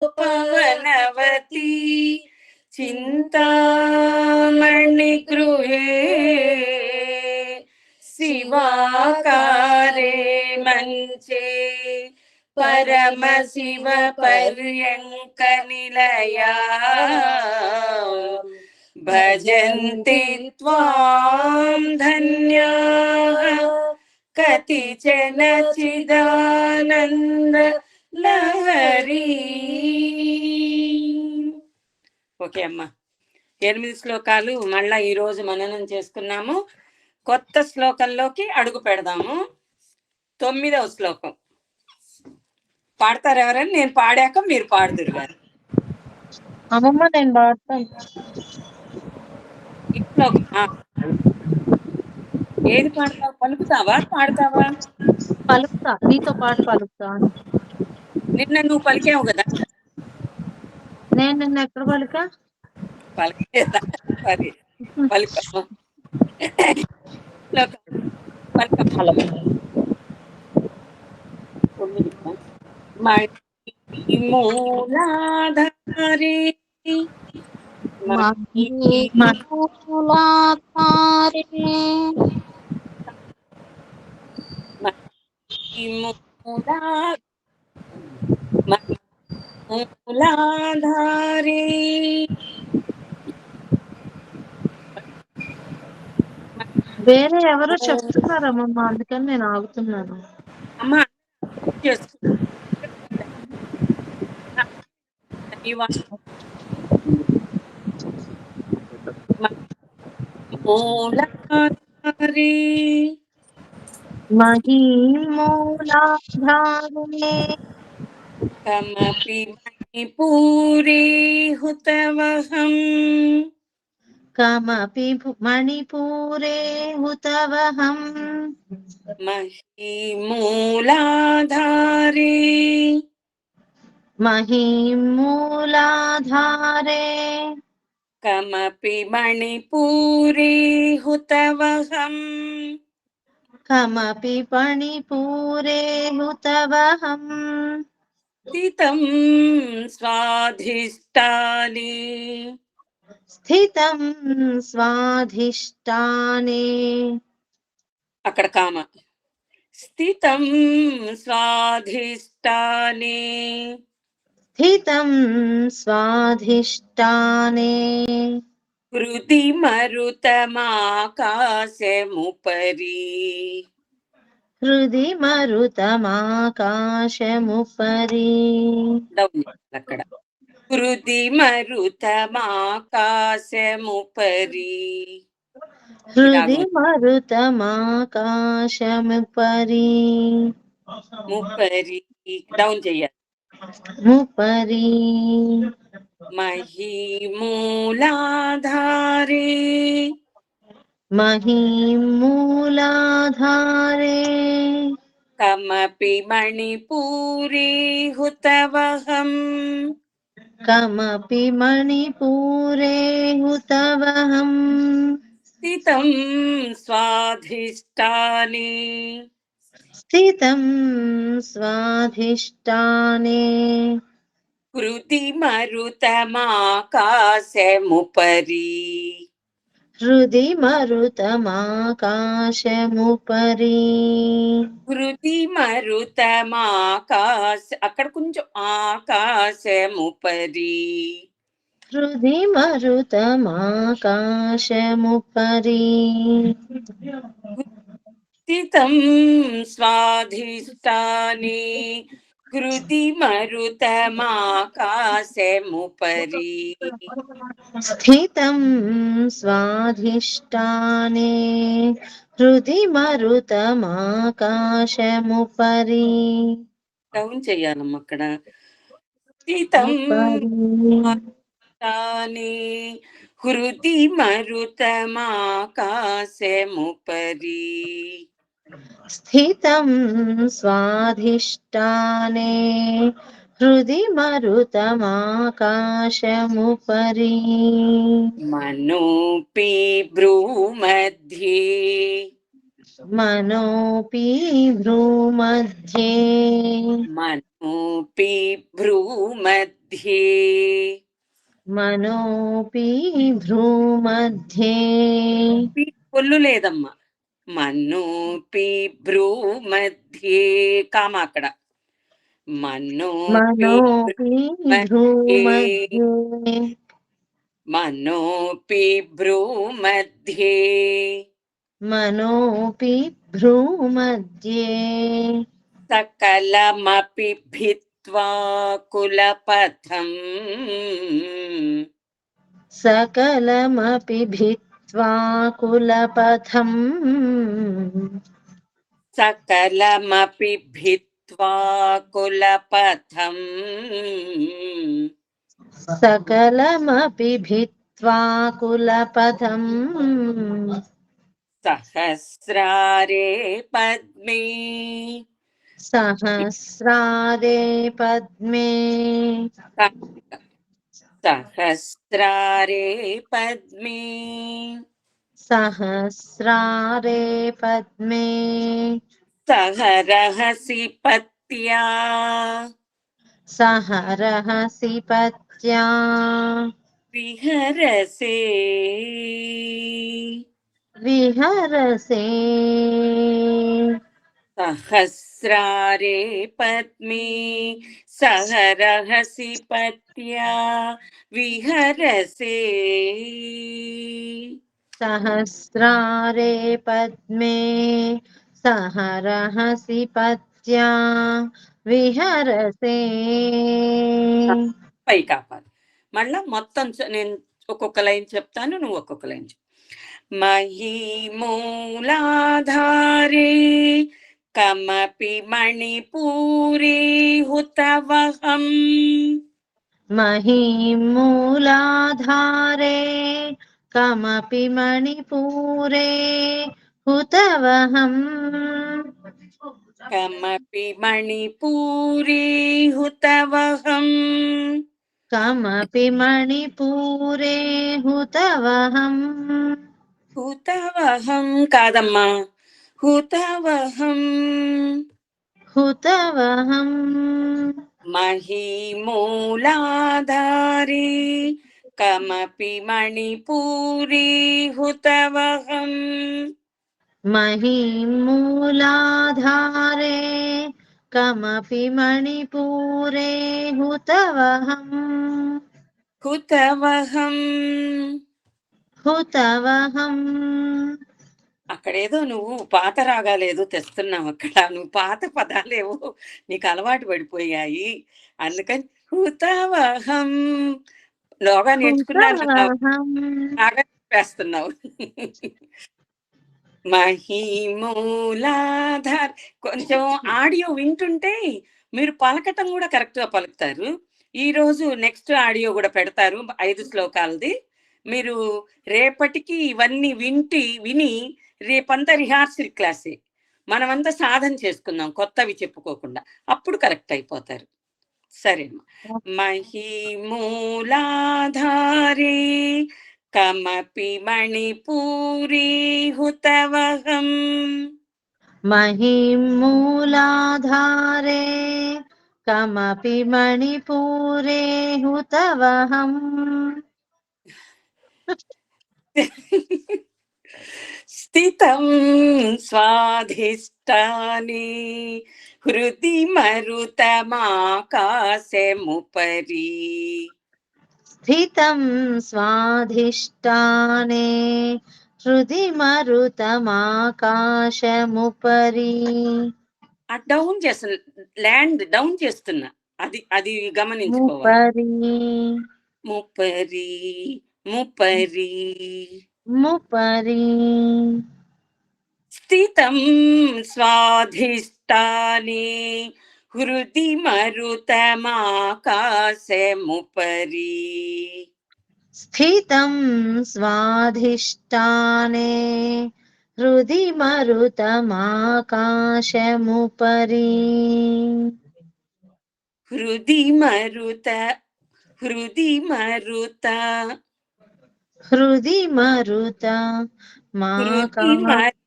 पवनवती चिन्तामणिगृहे शिवाकारे मञ्चे परमशिव पर्यङ्कनिलया भजन्ति त्वां धन्याः कतिचन चिदानन्द లహరి. ఓకే అమ్మా, 8 శ్లోకాలు మళ్ళా ఈరోజు మననం చేసుకున్నాము. కొత్త శ్లోకంలోకి అడుగు పెడదాము. 9వ శ్లోకం పాడతారు ఎవరని? నేను పాడాక మీరు పాడుదురు గారు. అమ్మమ్మ నేను పాడతాను. ఏది పాడతావు? పలుకుతావా పాడతావా? పలుకుతా, నీతో పాటు పలుకుతా. నిన్న నువ్వు పలికావు కదా. నేను నిన్న ఎక్కడ పలికా? పలికేదా? సరే పలుకమ్మా. మూలాధారే మూలాధారే వేరే ఎవరో చెప్తున్నారమ్మమ్మ, అందుకని నేను ఆగుతున్నాను. అమ్మా మూలాధారే మహీమూలాధారే కమపి మణిపూరే హుతవహం కమపి మణిపూరే హుతవహం మహీమూలాధారే మహీమూలాధారే కమపి మణిపూరే హుతవహం కమపి మణిపూరే హుతవహం స్థితం స్వాధిష్టానే స్థితం స్వాధిష్టానే. అక్కడ కామ. స్థితం స్వాధిష్టానే స్థితం స్వాధిష్టానే హృది మరుతమాకాశముపరి హృది మరుతమాకాశముపరి. అక్కడ హృది మరుతమాకాశముపరి హృది మరుతమాకాశముపరి. ముపరి డౌన్ చెయ్యాలి. ముపరి మహీమూలాధారే మహీమూలాధారే కమపి మణిపూరే హుతవహం కమపి మణిపూరే హుతవహం స్థితం స్వాధిష్టానే స్థితం స్వాధిష్టానే హృది మరుతమాకాశముపరి హృది మరుతమాకాశముపరి. హృది మరుతమాకాశ అక్కడ కొంచెం ఆకాశముపరి హృది మరుతమాకాశముపరి. స్థితం స్వాధిష్టానే హృది మరుతమాకాశముపరి స్థితం స్వాధిష్టానే హృది మరుతమాకాశముపరి. డౌన్ చెయ్యాలమ్మ అక్కడ. స్థితం హృది మరుతమాకాశముపరి స్థితం స్వాధిష్టానే హృది మరుతమాకాశముపరి. మనోపి భ్రూమధ్యే మనోపి భ్రూమధ్యే మనోపి భ్రూమధ్యే భ్రూमध्ये మనోపి భ్రూमध्ये పొల్లు లేదమ్మా. మనోపి భ్రూमध्ये కామ అక్కడ. మనోపి మనోపి భ్రూमध्ये భ్రూमध्ये మనోపి భ్రూमध्ये మనోపి భ్రూमध्ये సకలమపి భిత్వా కులపథం सकलमपि भित्त्वा कुलपथम् సకలమపి భిత్వా కులపథం सकलमपि भित्त्वा कुलपथम् సహస్రారే పద్మే सहस्रारे पद्मे సహస్రారే పద్మే सहस्रारे पद्मे సహరహసి పత్యా सह रहसि पत्या విహరసే विहरसे సహస్రారే పద్మే సహరహసి పత్యా విహరసే सहस्रारे पद्मे सह रहसि पत्या विहरसे పై కాపాలి. మళ్ళా మొత్తం నేను ఒక్కొక్క లైన్ చెప్తాను, నువ్వు ఒక్కొక్క లైన్ చెప్పు. మహీమూలాధారే కమపి మణిపూరే హుతవహం महीमूलाधारे कमपि मणिपूरे हुतवहम् కమపి మణిపూరే హుతవహం कमपि मणिपूरे हुतवहम् హుతవహం కాదమ్మా, హుతవహం. हुतवहम् మహీమూలాధారే కమపి మణిపూరే హుతవహం महीमूलाधारे कमपि मणिपूरे हुतवहम् హుతవహం. हुतवहम् అక్కడేదో నువ్వు పాత రాగాలేదో తెస్తున్నావు. అక్కడ నువ్వు పాత పదాలేవో నీకు అలవాటు పడిపోయాయి, అందుకని హుతవహం లోగా నేర్చుకున్నాను हुतवहम् బాగా చెప్పేస్తున్నావు. మహీమూలాధార్ కొంచెం ఆడియో వింటుంటే మీరు పలకటం కూడా కరెక్ట్ గా పలుకుతారు. ఈ రోజు నెక్స్ట్ ఆడియో కూడా పెడతారు 5 శ్లోకాలది. మీరు రేపటికి ఇవన్నీ విని రేపంతా రిహార్సల్ క్లాసే, మనమంతా సాధన చేసుకుందాం కొత్తవి చెప్పుకోకుండా, అప్పుడు కరెక్ట్ అయిపోతారు. సరేమ్మా. మహీమూలాధారే కమపి మణిపూరే హుతవహం महीमूलाधारे कमपि मणिपूरे हुतवहम् స్థితం స్వాధిష్టానే హృది మరుతమాకాశముపరి स्थितं स्वाधिष्ठाने हृदि मरुतमाकाशमुपरि ఆ డౌన్ చేస్తున్నా, ల్యాండ్ డౌన్ చేస్తున్నా, అది అది గమనించుకోవాలి. मुपरि ముపరి ముపరి मुपरि స్థితం స్వాధిష్టానే హృది మరుతమాకాశముపరి स्थितं स्वाधिष्ठाने हृदि मरुतमाकाशमुपरि హృది మరుత హృది మరుత हृदि मरुत హృది माका మరుతమాకాశముపరి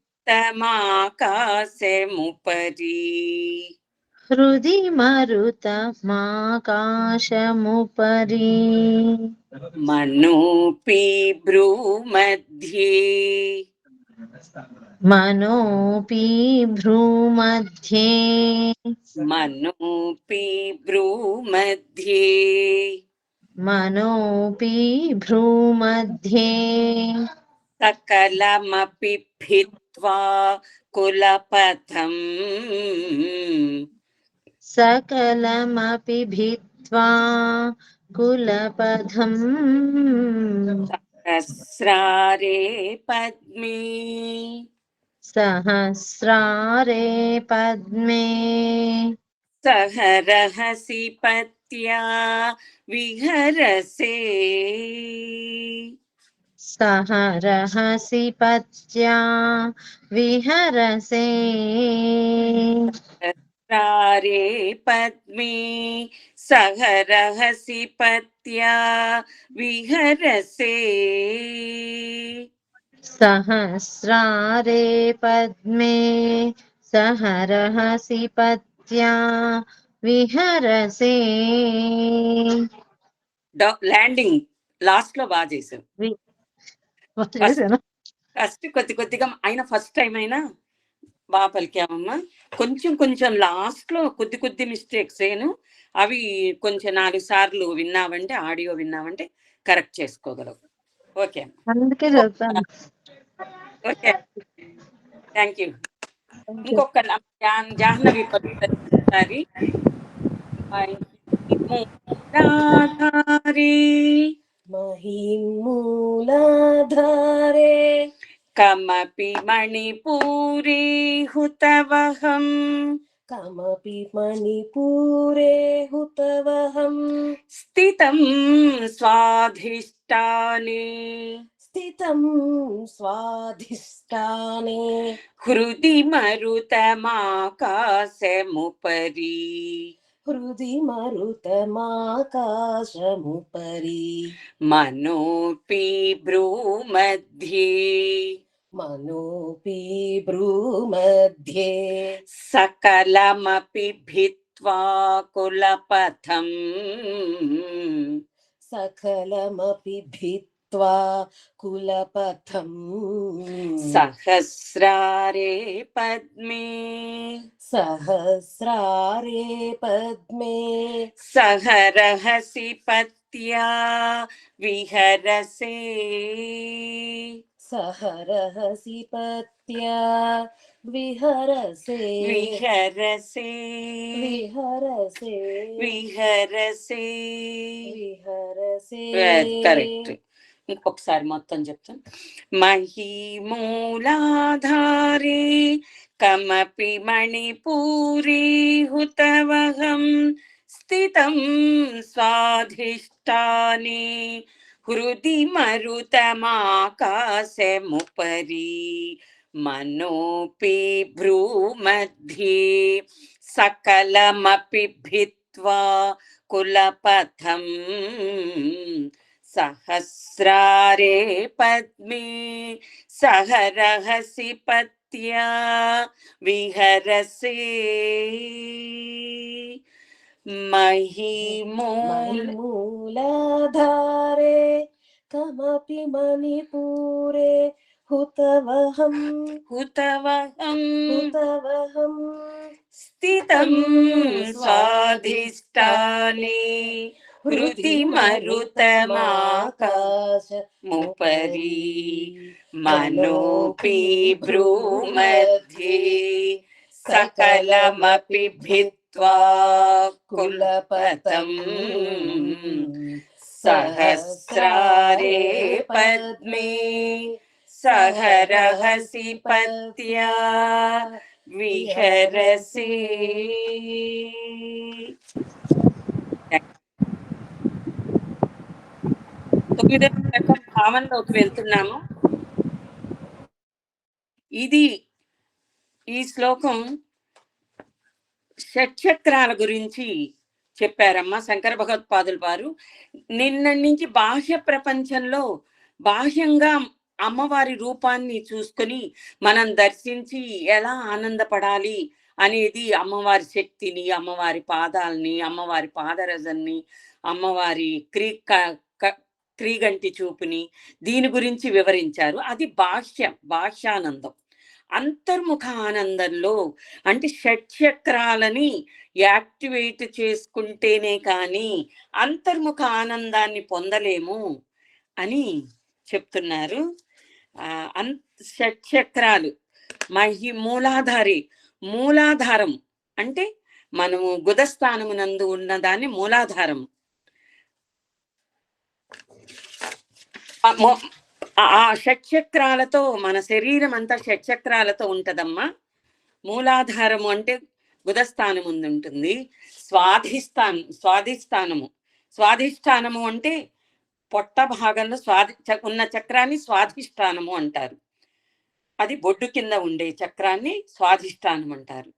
హృది మరుతమాకాశముపరి మనోపి భ్రూमध्ये మనోపి భ్రూमध्ये మనోపి భ్రూमध्ये మనోపి భ్రూमध्ये సకలమపి భిత్వా కులపథం సకలమపి భిత్వా కులపథం సహస్రారే పద్మే సహస్రారే పద్మే సహరహసి పత్యా విహరసే సహరహసి పత్యా విహరసే సహస్రారే పద్మే సహరహసి పత్యా విహరసే సహస్రారే పద్మే సహరహసి పత్యా విహరసే ల్యాండింగ్ లాస్ట్ లో బాగా చేసావు. చేశాను. ఫస్ట్ కొద్దిగా అయినా ఫస్ట్ టైం అయినా బాగా పలికామమ్మా. కొంచెం లాస్ట్ లో కొద్ది మిస్టేక్స్ అవి కొంచెం 4 సార్లు విన్నావంటే, ఆడియో విన్నావంటే కరెక్ట్ చేసుకోగలవు. ఓకే అమ్మా. అందుకే చెప్తాను. Okay, thank you. ఇంకొక జాహ్నవి పలుకుతారి మూలాధారే మహిమూలాధారే కమపి మణిపూరే హుతవహం కమపి మణిపూరే హుతవహం స్థితం స్వాధిష్టానే స్థితం స్వాధిష్టానే హృది మరుతమాకాశముపరి హృది మరుతమాకాశముపరి మనోపి భ్రూमध्ये మనోపి భ్రూमध्ये సకలమపి భిత్వా కులపథం సకలమపి భిత్వా కులపథం సహస్రారే పద్మే సహస్రారే పద్మే సహరహసి పత్యా విహరసే సహరహసి పత్యా విహరసే విహరసే విహరసే విహరసే. విహరసే కరెక్ట్. ఇంకొకసారి మొత్తం చెప్తాను. మహిమూలాధారే కమపి మణిపూరే హుతవహం స్థితం స్వాధిష్టానే హృది మరుతమాకాశముపరి మనోపి భ్రూमध्ये సకలమపి భిత్వా కులపథం సహస్రారే పద్మే సహరహసి పత్యా విహరసే మహిమూలాధారే కమపి మణిపూరే హుతవహం హుతవహం హుతవహం స్థితం స్వాధిష్టానే హృది మరుతమాకాశముపరి మనోపి భ్రూमध्ये సకలమపి భిత్వా కులపథం సహస్రారే పద్మే సహరహసి పత్యా విహరసే. తొమ్మిదవ రకం భావనలోకి వెళ్తున్నాము. ఇది ఈ శ్లోకం షట్చక్రాల గురించి చెప్పారమ్మా శంకర భగవత్పాదుల వారు. నిన్న నుంచి బాహ్య ప్రపంచంలో బాహ్యంగా అమ్మవారి రూపాన్ని చూసుకొని మనం దర్శించి ఎలా ఆనందపడాలి అనేది అమ్మవారి శక్తిని, అమ్మవారి పాదాలని, అమ్మవారి పాదరజన్ని, అమ్మవారి క్రీగంటి చూపుని దీని గురించి వివరించారు. అది భాష్యానందం. అంతర్ముఖ ఆనందంలో అంటే షట్చక్రాలని యాక్టివేట్ చేసుకుంటేనే కానీ అంతర్ముఖ ఆనందాన్ని పొందలేము అని చెప్తున్నారు. షట్చక్రాలు మూలాధారం అంటే మనము గుదస్థానమునందు ఉన్నదాన్ని మూలాధారం. ఆ షట్చక్రాలతో మన శరీరం అంతా షట్చక్రాలతో ఉంటదమ్మా. మూలాధారము అంటే గుదస్థానం ముందు ఉంటుంది. స్వాధిష్టానము అంటే పొట్ట భాగంలో ఉన్న చక్రాన్ని స్వాధిష్టానము అంటారు. అది బొడ్డు కింద ఉండే చక్రాన్ని స్వాధిష్టానం అంటారు.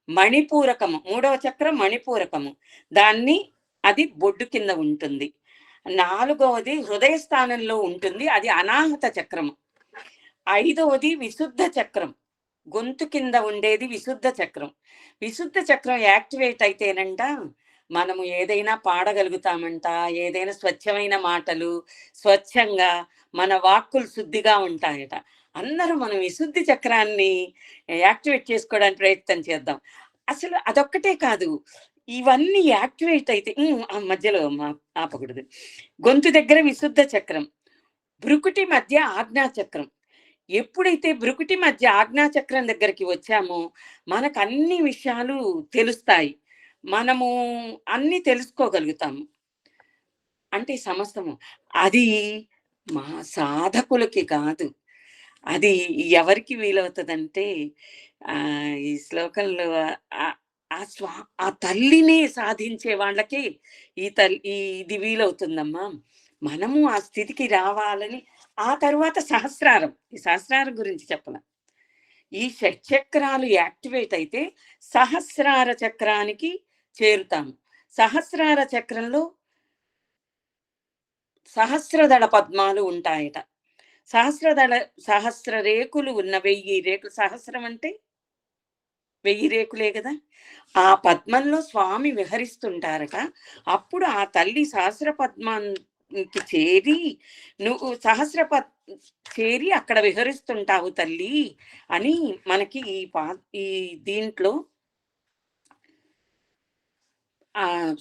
మణిపూరకము, 3వ చక్రం మణిపూరకము, అది బొడ్డు కింద ఉంటుంది. 4వది హృదయ స్థానంలో ఉంటుంది, అది అనాహత చక్రము. 5వది విశుద్ధ చక్రం, గొంతు కింద ఉండేది విశుద్ధ చక్రం. విశుద్ధ చక్రం యాక్టివేట్ అయితేనంట మనము ఏదైనా పాడగలుగుతామంట, ఏదైనా స్వచ్ఛమైన మాటలు, స్వచ్ఛంగా మన వాక్కులు శుద్ధిగా ఉంటాయట. అందరూ మనం విశుద్ధి చక్రాన్ని యాక్టివేట్ చేసుకోవడానికి ప్రయత్నం చేద్దాం. అసలు అదొక్కటే కాదు, ఇవన్నీ యాక్టివేట్ అయితే మధ్యలో ఆపకూడదు. గొంతు దగ్గర విశుద్ధ చక్రం, భ్రుకుటి మధ్య ఆజ్ఞాచక్రం. ఎప్పుడైతే భ్రుకుటి మధ్య ఆజ్ఞాచక్రం దగ్గరికి వచ్చామో మనకు అన్ని విషయాలు తెలుస్తాయి, మనము అన్ని తెలుసుకోగలుగుతాము. అంటే సమస్తము అది మా సాధకులకి కాదు, అది ఎవరికి వీలవుతుందంటే ఈ శ్లోకంలో ఆ తల్లిని సాధించే వాళ్ళకి ఇది వీలవుతుందమ్మా. మనము ఆ స్థితికి రావాలని. ఆ తర్వాత ఈ సహస్రారం గురించి చెప్పాల. ఈ షట్చక్రాలు యాక్టివేట్ అయితే సహస్రార చక్రానికి చేరుతాము. సహస్రార చక్రంలో సహస్రదళ పద్మాలు ఉంటాయట. సహస్ర రేకులు ఉన్న 1000 రేకులు. సహస్రం అంటే 1000 రేకులే కదా. ఆ పద్మంలో స్వామి విహరిస్తుంటారట. అప్పుడు ఆ తల్లి సహస్ర పద్మానికి చేరి నువ్వు చేరి అక్కడ విహరిస్తుంటావు తల్లి అని మనకి ఈ దీంట్లో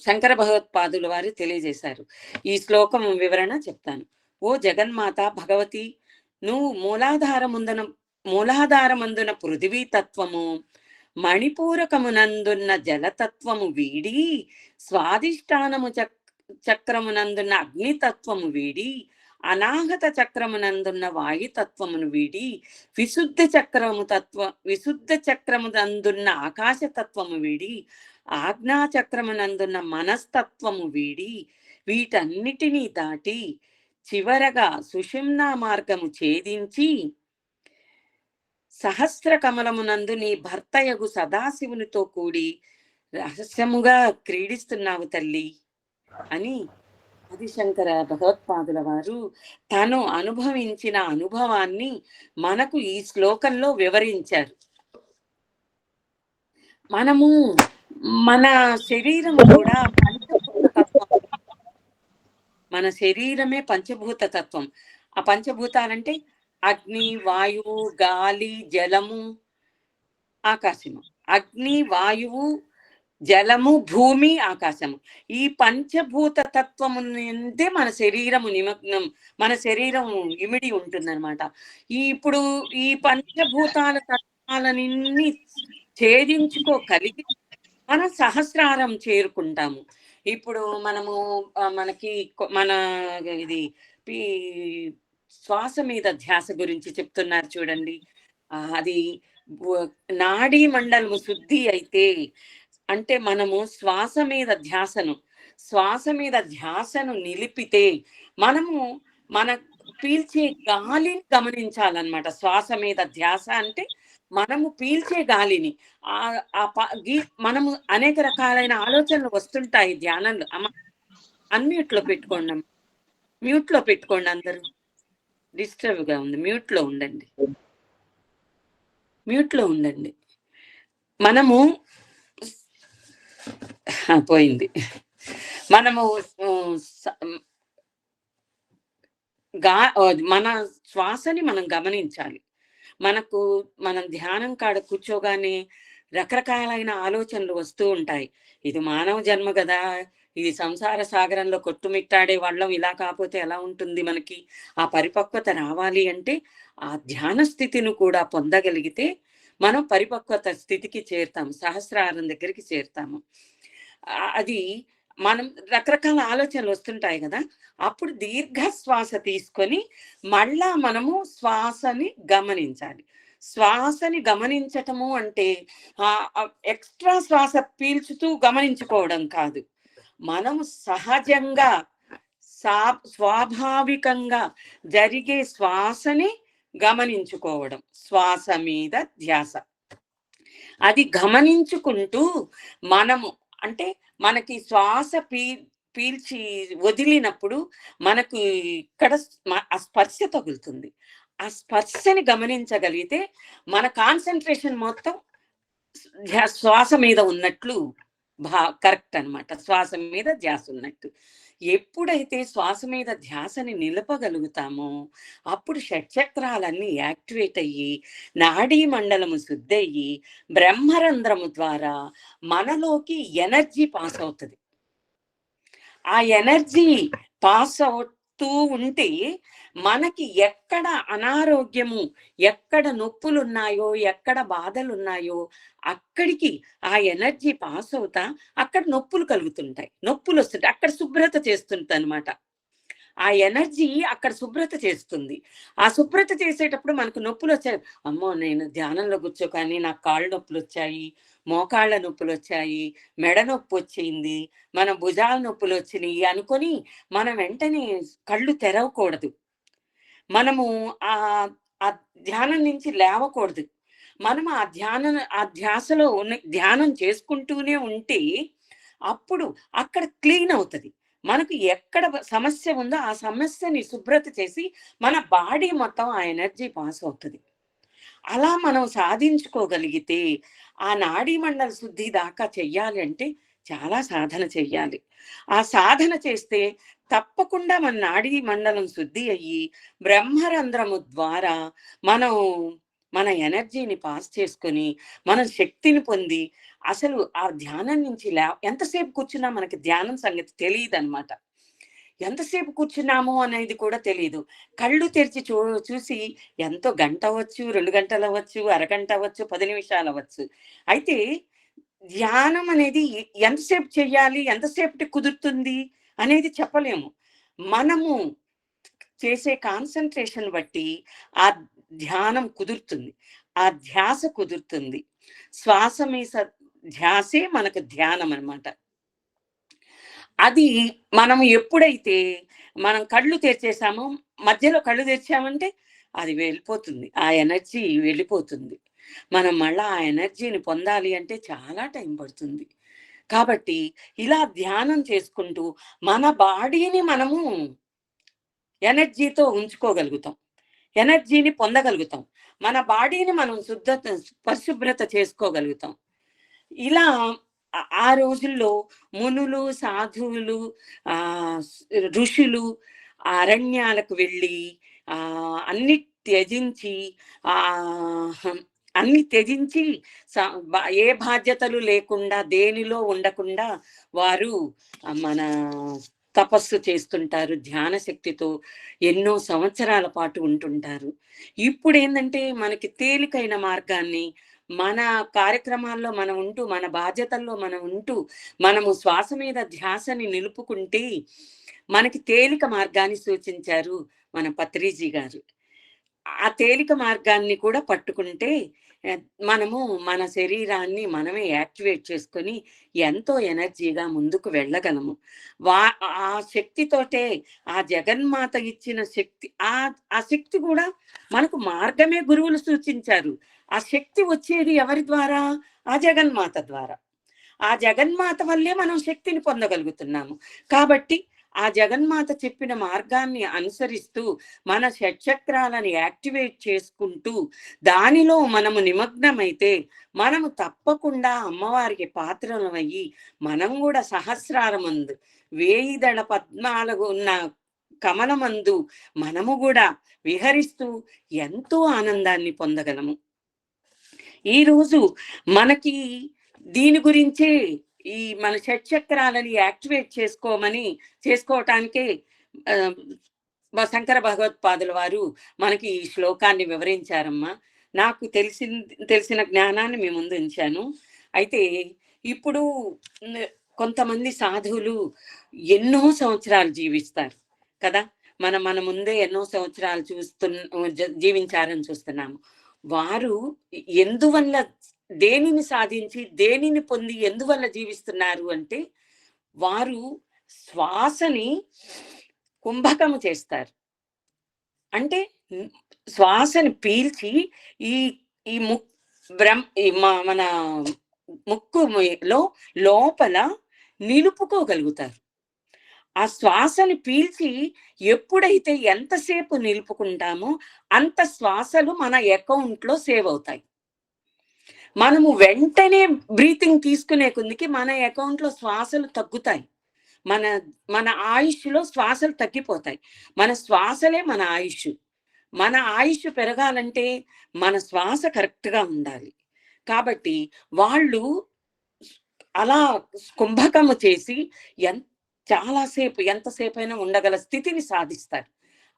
శంకర భగవత్పాదుల వారు తెలియజేశారు. ఈ శ్లోకం వివరణ చెప్తాను. ఓ జగన్మాత భగవతి, నువ్వు మూలాధారమందున పృథివీ తత్వము, మణిపూరకమునందున్న జలతత్వము వీడి, స్వాధిష్టానము చక్రమునందున్న అగ్నితత్వము వీడి, అనాహత చక్రమునందున్న వాయుతత్వమును వీడి, విశుద్ధ చక్రమునందున్న ఆకాశతత్వము వీడి, ఆజ్ఞాచక్రమునందున్న మనస్తత్వము వీడి, వీటన్నిటినీ దాటి చివరగా సుషుమ్నా మార్గము ఛేదించి సహస్ర కమలమునందు నీ భర్తయగు సదాశివునితో కూడి రహస్యముగా క్రీడిస్తున్నావు తల్లి అని ఆదిశంకర భగవత్పాదుల వారు తను అనుభవించిన అనుభవాన్ని మనకు ఈ శ్లోకంలో వివరించారు. మనము మన శరీరం కూడా పంచభూత తత్వం. మన శరీరమే పంచభూత తత్వం. ఆ పంచభూతాలంటే అగ్ని, వాయువు, గాలి, జలము, ఆకాశము. అగ్ని, వాయువు, జలము, భూమి, ఆకాశము. ఈ పంచభూత తత్వము నుండే మన శరీరము నిమగ్నం, మన శరీరం ఇమిడి ఉంటుందన్నమాట. ఇప్పుడు ఈ పంచభూతాల తత్వాలన్నీ ఛేదించుకోగలిగి మన సహస్రారం చేరుకుంటాము. ఇప్పుడు మనకి ఇది శ్వాస మీద ధ్యాస గురించి చెప్తున్నారు చూడండి. అది నాడీ మండలము శుద్ధి అయితే అంటే మనము శ్వాస మీద ధ్యాసను నిలిపితే మనము మన పీల్చే గాలిని గమనించాలన్నమాట. శ్వాస మీద ధ్యాస అంటే మనము పీల్చే గాలిని మనము అనేక రకాలైన ఆలోచనలు వస్తుంటాయి ధ్యానంలో. అన్మ్యూట్లో పెట్టుకోండి, మ్యూట్లో పెట్టుకోండి. అందరూ డిస్టర్బ్గా ఉంది, మ్యూట్లో ఉండండి. మనము పోయింది. మనము మన శ్వాసని మనం గమనించాలి. మనం ధ్యానం కాడ కూర్చోగానే రకరకాలైన ఆలోచనలు వస్తూ ఉంటాయి. ఇది మానవ జన్మ కదా, ఇది సంసార సాగరంలో కొట్టుమిట్టాడే వాళ్ళం, ఇలా కాకపోతే ఎలా ఉంటుంది మనకి? ఆ పరిపక్వత రావాలి అంటే ఆ ధ్యాన స్థితిని కూడా పొందగలిగితే మనం పరిపక్వత స్థితికి చేరుతాము, సహస్రారం దగ్గరికి చేరుతాము. అది మనం రకరకాల ఆలోచనలు వస్తుంటాయి కదా, అప్పుడు దీర్ఘ శ్వాస తీసుకొని మళ్ళా మనము శ్వాసని గమనించాలి. శ్వాసని గమనించటము అంటే ఎక్స్ట్రా శ్వాస పీల్చుతూ గమనించుకోవడం కాదు, మనము సహజంగా స్వాభావికంగా జరిగే శ్వాసని గమనించుకోవడం. శ్వాస మీద ధ్యాస, అది గమనించుకుంటూ మనము అంటే మనకి శ్వాస పీల్చి వదిలినప్పుడు మనకు ఇక్కడ ఆ స్పర్శ తగులుతుంది. ఆ స్పర్శని గమనించగలిగితే మన కాన్సన్ట్రేషన్ మొత్తం శ్వాస మీద ఉన్నట్లు కరెక్ట్ అన్నమాట. శ్వాస మీద ధ్యాస ఉన్నట్టు. ఎప్పుడైతే శ్వాస మీద ధ్యాసని నిలపగలుగుతామో అప్పుడు షట్చక్రాలన్నీ యాక్టివేట్ అయ్యి నాడీ మండలము శుద్ధయ్యి బ్రహ్మరంధ్రము ద్వారా మనలోకి ఎనర్జీ పాస్ అవుతుంది. ఆ ఎనర్జీ పాస్ అవుతూ ఉంటే మనకి ఎక్కడ అనారోగ్యము, ఎక్కడ నొప్పులు ఉన్నాయో, ఎక్కడ బాధలు ఉన్నాయో అక్కడికి ఆ ఎనర్జీ పాస్ అవుతా అక్కడ నొప్పులు కలుగుతుంటాయి, నొప్పులు వస్తుంటాయి, అక్కడ శుభ్రత చేస్తుంటా అనమాట. ఆ ఎనర్జీ అక్కడ శుభ్రత చేస్తుంది. ఆ శుభ్రత చేసేటప్పుడు మనకు నొప్పులు వచ్చాయి, అమ్మో నేను ధ్యానంలో కూర్చోకాని నాకు కాళ్ళు నొప్పులు వచ్చాయి, మోకాళ్ళ నొప్పులు వచ్చాయి, మెడ నొప్పి వచ్చింది, మన భుజాల నొప్పులు వచ్చినాయి అనుకొని మనం వెంటనే కళ్ళు తెరవకూడదు. మనము ఆ ధ్యానం నుంచి లేవకూడదు. మనం ఆ ధ్యాసలో ధ్యానం చేసుకుంటూనే ఉంటే అప్పుడు అక్కడ క్లీన్ అవుతుంది. మనకు ఎక్కడ సమస్య ఉందో ఆ సమస్యని శుభ్రత చేసి మన బాడీ మొత్తం ఆ ఎనర్జీ పాస్ అవుతుంది. అలా మనం సాధించుకోగలిగితే ఆ నాడీ మండల శుద్ధి దాకా చెయ్యాలి అంటే చాలా సాధన చెయ్యాలి. ఆ సాధన చేస్తే తప్పకుండా మన నాడీ మండలం శుద్ధి అయ్యి బ్రహ్మరంధ్రము ద్వారా మనం మన ఎనర్జీని పాస్ చేసుకొని మన శక్తిని పొంది అసలు ఆ ధ్యానం నుంచి ఎంతసేపు కూర్చున్నా మనకి ధ్యానం సంగతి తెలియదు అనమాట. ఎంతసేపు కూర్చున్నాము అనేది కూడా తెలియదు. కళ్ళు తెరిచి చూసి ఎంతో గంట అవ్వచ్చు, 2 గంటలు అవ్వచ్చు, అరగంట అవ్వచ్చు, 10 నిమిషాలు అవ్వచ్చు. అయితే ధ్యానం అనేది ఎంతసేపు చెయ్యాలి, ఎంతసేపటి కుదురుతుంది అనేది చెప్పలేము. మనము చేసే కాన్సన్ట్రేషన్ బట్టి ఆ ధ్యానం కుదురుతుంది, ఆ ధ్యాస కుదురుతుంది. శ్వాస మీద ధ్యాసే మనకు ధ్యానం అన్నమాట. అది మనం ఎప్పుడైతే మనం కళ్ళు తెరిచేసామో, మధ్యలో కళ్ళు తెరిచామంటే అది వెళ్ళిపోతుంది, ఆ ఎనర్జీ వెళ్ళిపోతుంది. మనం మళ్ళా ఆ ఎనర్జీని పొందాలి అంటే చాలా టైం పడుతుంది. కాబట్టి ఇలా ధ్యానం చేసుకుంటూ మన బాడీని మనము ఎనర్జీతో ఉంచుకోగలుగుతాం, ఎనర్జీని పొందగలుగుతాం, మన బాడీని మనం పరిశుభ్రత చేసుకోగలుగుతాం. ఇలా ఆ రోజుల్లో మునులు, సాధువులు, ఋషులు అరణ్యాలకు వెళ్ళి అన్ని త్యజించి ఏ బాధ్యతలు లేకుండా దేనిలో ఉండకుండా వారు మన తపస్సు చేస్తుంటారు, ధ్యాన శక్తితో ఎన్నో సంవత్సరాల పాటు ఉంటుంటారు. ఇప్పుడు ఏంటంటే మనకి తేలికైన మార్గాన్ని మన కార్యక్రమాల్లో మనం ఉంటూ, మన బాధ్యతల్లో మనం ఉంటూ మనము శ్వాస మీద ధ్యాసని నిలుపుకుంటే మనకి తేలిక మార్గాన్ని సూచించారు మన పత్రిజీ గారు. ఆ తేలిక మార్గాన్ని కూడా పట్టుకుంటే మనము మన శరీరాన్ని మనమే యాక్టివేట్ చేసుకొని ఎంతో ఎనర్జీగా ముందుకు వెళ్ళగలము. ఆ శక్తితోటే ఆ జగన్మాత ఇచ్చిన శక్తి, ఆ శక్తి కూడా మనకు మార్గమే గురువులు సూచించారు. ఆ శక్తి వచ్చేది ఎవరి ద్వారా? ఆ జగన్మాత ద్వారా. ఆ జగన్మాత వల్లే మనం శక్తిని పొందగలుగుతున్నాము. కాబట్టి ఆ జగన్మాత చెప్పిన మార్గాన్ని అనుసరిస్తూ మన షట్చక్రాలను యాక్టివేట్ చేసుకుంటూ దానిలో మనము నిమగ్నమైతే మనము తప్పకుండా అమ్మవారికి పాత్రలమయ్యి మనం కూడా సహస్రారమందు 1000 దళ పద్మాలకు ఉన్న కమలమందు మనము కూడా విహరిస్తూ ఎంతో ఆనందాన్ని పొందగలము. ఈరోజు మనకి దీని గురించే ఈ మన షట్చక్రాలని యాక్టివేట్ చేసుకోవటానికే శంకర భగవత్పాదుల వారు మనకి ఈ శ్లోకాన్ని వివరించారమ్మా. నాకు తెలిసిన జ్ఞానాన్ని మీ ముందు ఉంచాను. అయితే ఇప్పుడు కొంతమంది సాధువులు ఎన్నో సంవత్సరాలు జీవిస్తారు కదా, మన ముందే ఎన్నో సంవత్సరాలు జీవించారని చూస్తున్నాము. వారు ఎందువల్ల, దేనిని సాధించి దేనిని పొంది ఎందువల్ల జీవిస్తున్నారు అంటే, వారు శ్వాసని కుంభకము చేస్తారు. అంటే శ్వాసని పీల్చి ఈ మన ముక్కులో లోపల నిలుపుకోగలుగుతారు. ఆ శ్వాసని పీల్చి ఎప్పుడైతే ఎంతసేపు నిలుపుకుంటామో అంత శ్వాసలు మన అకౌంట్లో సేవ్ అవుతాయి. మనము వెంటనే బ్రీతింగ్ తీసుకునే కొద్దికి మన అకౌంట్లో శ్వాసలు తగ్గుతాయి. మన ఆయుష్లో శ్వాసలు తగ్గిపోతాయి. మన శ్వాసలే మన ఆయుష్. మన ఆయుష్ పెరగాలంటే మన శ్వాస కరెక్ట్గా ఉండాలి. కాబట్టి వాళ్ళు అలా కుంభకము చేసి చాలాసేపు, ఎంతసేపు అయినా ఉండగల స్థితిని సాధిస్తారు.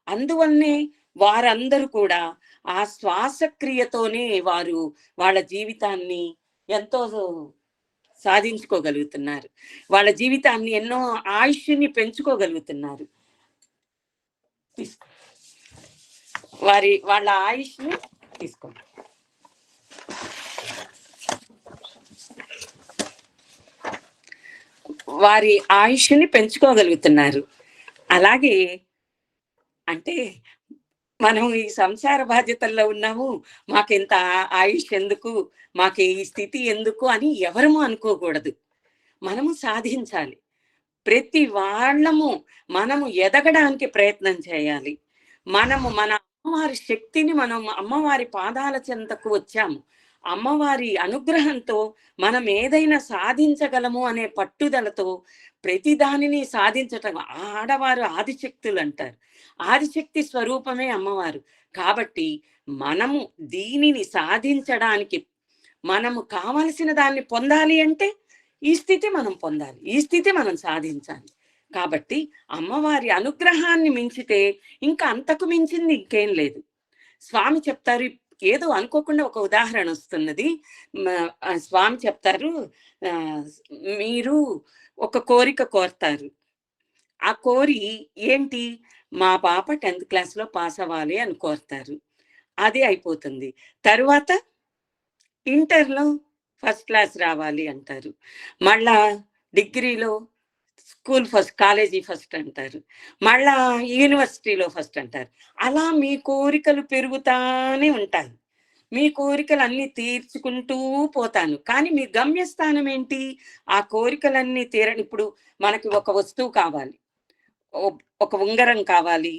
అందువల్లనే వారందరూ కూడా ఆ శ్వాసక్రియతోనే వారు వాళ్ళ జీవితాన్ని ఎంతో సాధించుకోగలుగుతున్నారు. వాళ్ళ జీవితాన్ని ఎన్నో ఆయుష్ని పెంచుకోగలుగుతున్నారు. వాళ్ళ ఆయుష్ని తీసుకోండి. వారి ఆయుష్ని పెంచుకోగలుగుతున్నారు. అలాగే అంటే మనం ఈ సంసార బాధ్యతల్లో ఉన్నాము, మాకింత ఆయుష్ ఎందుకు, మాకు ఈ స్థితి ఎందుకు అని ఎవరము అనుకోకూడదు. మనము సాధించాలి. ప్రతి వాళ్ళము మనము ఎదగడానికి ప్రయత్నం చేయాలి. మన అమ్మవారి శక్తిని, మనం అమ్మవారి పాదాల చెంతకు వచ్చాము. అమ్మవారి అనుగ్రహంతో మనం ఏదైనా సాధించగలము అనే పట్టుదలతో ప్రతి దానిని సాధించటం. ఆడవారు ఆదిశక్తులు అంటారు. ఆదిశక్తి స్వరూపమే అమ్మవారు. కాబట్టి మనము దీనిని సాధించడానికి, మనము కావలసిన దాన్ని పొందాలి అంటే ఈ స్థితి మనం పొందాలి, ఈ స్థితి మనం సాధించాలి. కాబట్టి అమ్మవారి అనుగ్రహాన్ని మించితే ఇంకా అంతకు మించింది ఇంకేం లేదు. స్వామి చెప్తారు, ఏదో అనుకోకుండా ఒక ఉదాహరణ వస్తున్నది. స్వామి చెప్తారు, మీరు ఒక కోరిక కోరుతారు. ఆ కోరి ఏంటి, మా పాప 10th క్లాస్లో పాస్ అవ్వాలి అని కోరుతారు. అది అయిపోతుంది. తర్వాత ఇంటర్లో ఫస్ట్ క్లాస్ రావాలి అంటారు. మళ్ళా డిగ్రీలో స్కూల్ ఫస్ట్, కాలేజీ ఫస్ట్ అంటారు. మళ్ళా యూనివర్సిటీలో ఫస్ట్ అంటారు. అలా మీ కోరికలు పెరుగుతానే ఉంటాయి. మీ కోరికలు అన్ని తీర్చుకుంటూ పోతాను. కానీ మీ గమ్యస్థానం ఏంటి? ఆ కోరికలన్నీ ఇప్పుడు మనకి ఒక వస్తువు కావాలి, ఒక ఉంగరం కావాలి,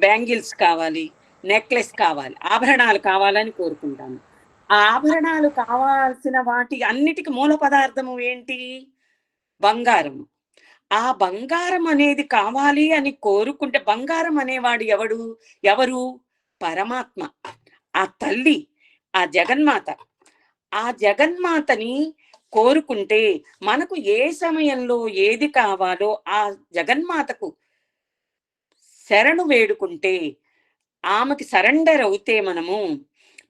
బ్యాంగిల్స్ కావాలి, నెక్లెస్ కావాలి, ఆభరణాలు కావాలని కోరుకుంటాను. ఆ ఆభరణాలు కావాల్సిన వాటి అన్నిటికీ మూల పదార్థము ఏంటి? బంగారం. ఆ బంగారం అనేది కావాలి అని కోరుకుంటే, బంగారం అనేవాడు ఎవరు? పరమాత్మ, ఆ తల్లి, ఆ జగన్మాత. ఆ జగన్మాతని కోరుకుంటే మనకు ఏ సమయంలో ఏది కావాలో ఆ జగన్మాతకు శరణు వేడుకుంటే, ఆమెకి సరెండర్ అవుతే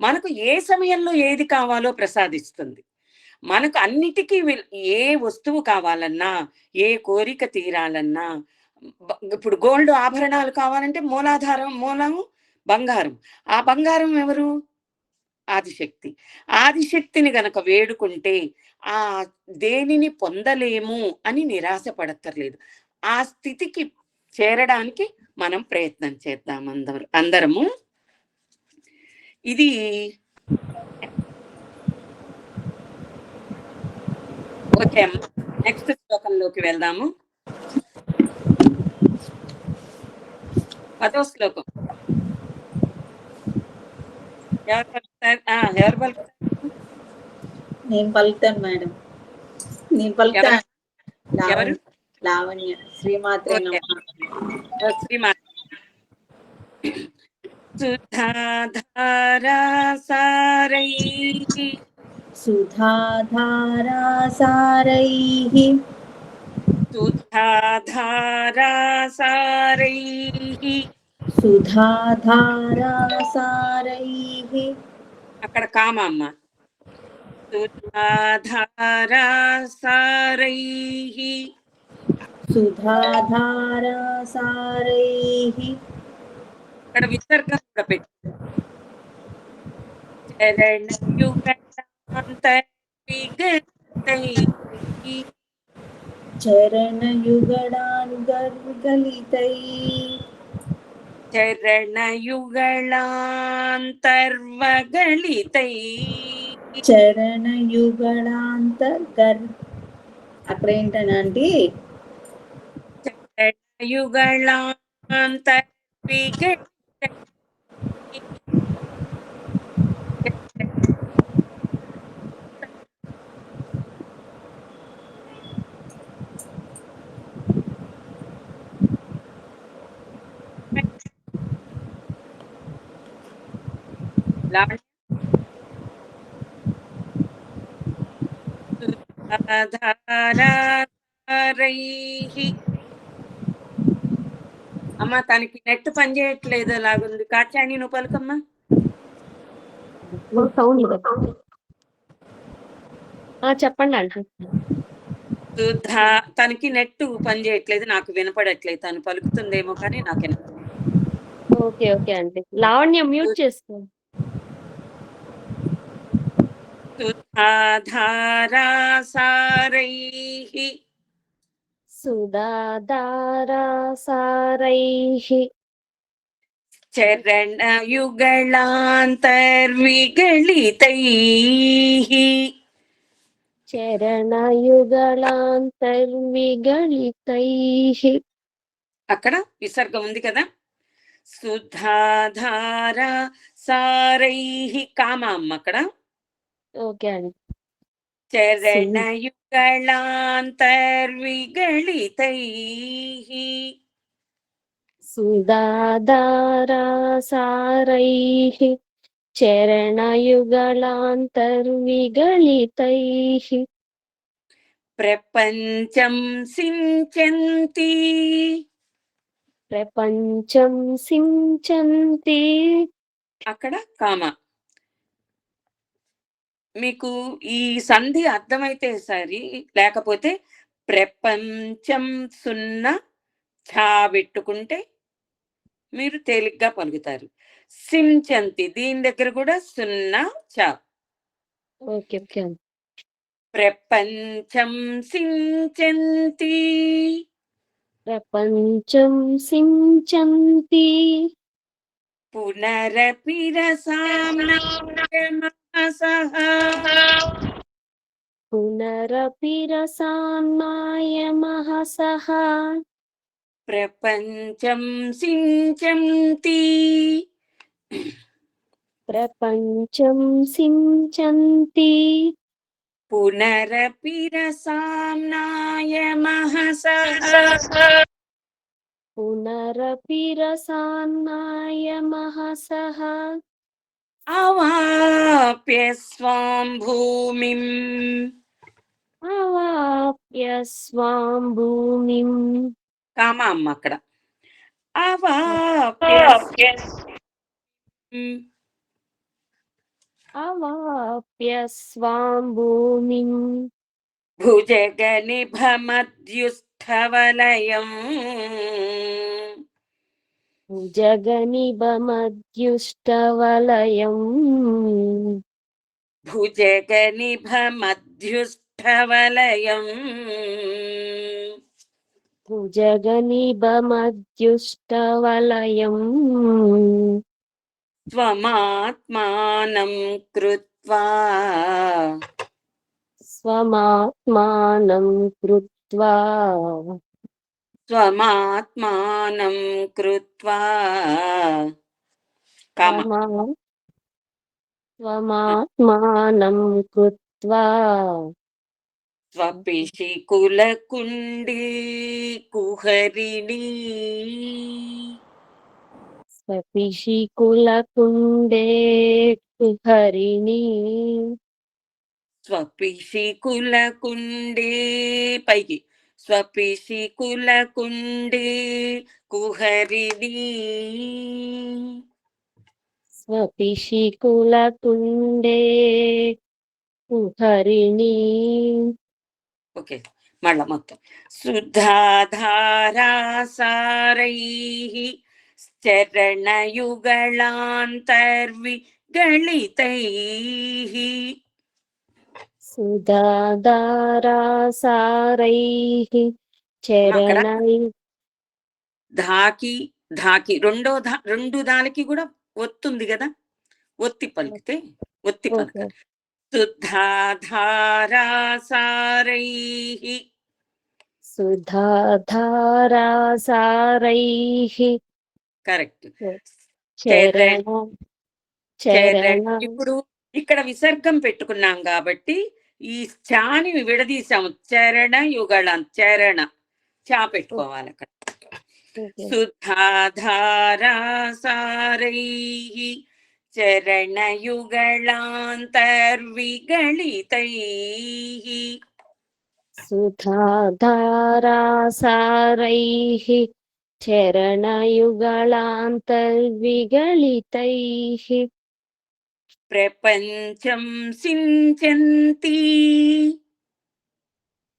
మనకు ఏ సమయంలో ఏది కావాలో ప్రసాదిస్తుంది. మనకు అన్నిటికీ ఏ వస్తువు కావాలన్నా, ఏ కోరిక తీరాలన్నా, ఇప్పుడు గోల్డ్ ఆభరణాలు కావాలంటే మూలము బంగారం. ఆ బంగారం ఎవరు? ఆదిశక్తి. ఆదిశక్తిని గనక వేడుకుంటే ఆ దేనిని పొందలేము అని నిరాశ పడక్కర్లేదు. ఆ స్థితికి చేరడానికి మనం ప్రయత్నం చేద్దాం అందరము. ఇది ఓకే. నెక్స్ట్ శ్లోకంలోకి వెళ్దాము. 10వ శ్లోకం. ఎవరు పలుకుతారు? ఎవరు పలుకుతారు? నేను పలుకుతాను మేడం. నేను పలుకుతా. ఎవరు? లావణ్య. శ్రీమాత్రే ఓకే. నమః. శ్రీమాత. సుధాధారా సారైః సుధాధారా సారైః సుధాధారా సారైః. సుధాధారా సారైః అక్కడ కామ అమ్మ. సుధాధారా సారైః. సుధాధారా సారైః అక్కడ విసర్గం కూడా పెట్టు. చరణయుగళాంతర్విగలితైః. చరణయుగళానుగర్గలితైః చరణయుగళాంతర్వగళితైః. చరణయుగళాంతర్గర్ అక్కడ ఏంటనంటే చరణయుగళాంతర్విగళితైః. లావణ్య. సుధాధారారైః. అమ్మ తనకి నెట్ పనిచేయట్లేదు లాగుంది. కాచాని నువ్వు పలుకమ్మా. చెప్పండి అంటే సుధా తనకి నెట్ పనిచేయట్లేదు, నాకు వినపడట్లేదు. తను పలుకుతుందేమో కానీ నాకు ఓకే ఓకే అండి. లావణ్య మ్యూట్ చేసుకో. సుధాధారా సారైః. సుధాధారా సారైః చరణయుగళాంతర్విగళితైః. చరణయుగళాంతర్విగళితైః. అక్కడ విసర్గం ఉంది కదా. సుధాధారా సారైః కామ అమ్మ అక్కడ. ఓకే అండి. చరణయుగళాంతర్విగళితైః. సుధాధారా సారైః చరణయుగళాంతర్విగళితైః. ప్రపంచం సించంతి. ప్రపంచం సించంతి. అక్కడ కామ. మీకు ఈ సంధి అర్థమైతే సరి, లేకపోతే ప్రపంచం సున్నా ఛా పెట్టుకుంటే మీరు తేలిగ్గా పలుకుతారు. సించంతి దీని దగ్గర కూడా సున్నా చా. Okay okay. ప్రపంచం సించంతి. ప్రపంచం సించంతి. పునరపి రసామ్నాయమహసః. పునరపి రసాన్నాయమహసః. ప్రపంచం సించంతి. ప్రపంచం సించంతి. పునరపి రసామ్నాయమహసః. పునరపి రసాన్నాయమహసః. అవాప్య స్వాం భూమిం. అవాప్య స్వాం భూమిం. కామ అమ్మ అక్కడ. అవాప్య అవాప్య స్వాం భూమిం. భుజగనిభమధ్యుస్థవలయం. జగనిభమధ్యుష్టవలయం. భుజగనిభమధ్యుస్థవలయం. జగనిభమధ్యుష్టవలయం. స్వమాత్మానం కృత్వా. స్వమాత్మానం కృత్వా. స్వమాత్మానం కృత్వా కామ స్వమాత్మానం కృత్వా స్వపిషి కులకుండి కుహరిణి స్వపిషి కులకుండే కుహరిణి స్వపిషి కులకుండే పైకి స్వపిషి కులకుండే కుహరిణి స్వపిషి కులకుండే కుహరిణి. ఓకే మళ్ళా మొత్తం శుద్ధాధారాసారైః చరణయుగళాంతర్విగళితైః సుధాధారాసారైః అక్కడ చరణై ధాకి ధాకి రెండు దానికి కూడా ఒత్తుంది కదా, ఒత్తి పలికితే ఒత్తి పలకాలి. శుద్ధాధారాసారైః సుధాధారాసారైః కరెక్ట్. చరణ చరణ ఇప్పుడు ఇక్కడ విసర్గం పెట్టుకున్నాం కాబట్టి ఈ చాని విడదీసాము. చరణ యుగళం చరణ చా పెట్టుకోవాలి అక్కడ. శుద్ధాధారాసారైః చరణయుగళాంతర్విగళితైః సుధాధారాసారైః చరణయుగళాంతర్విగళితైః ప్రపంచం సించంతి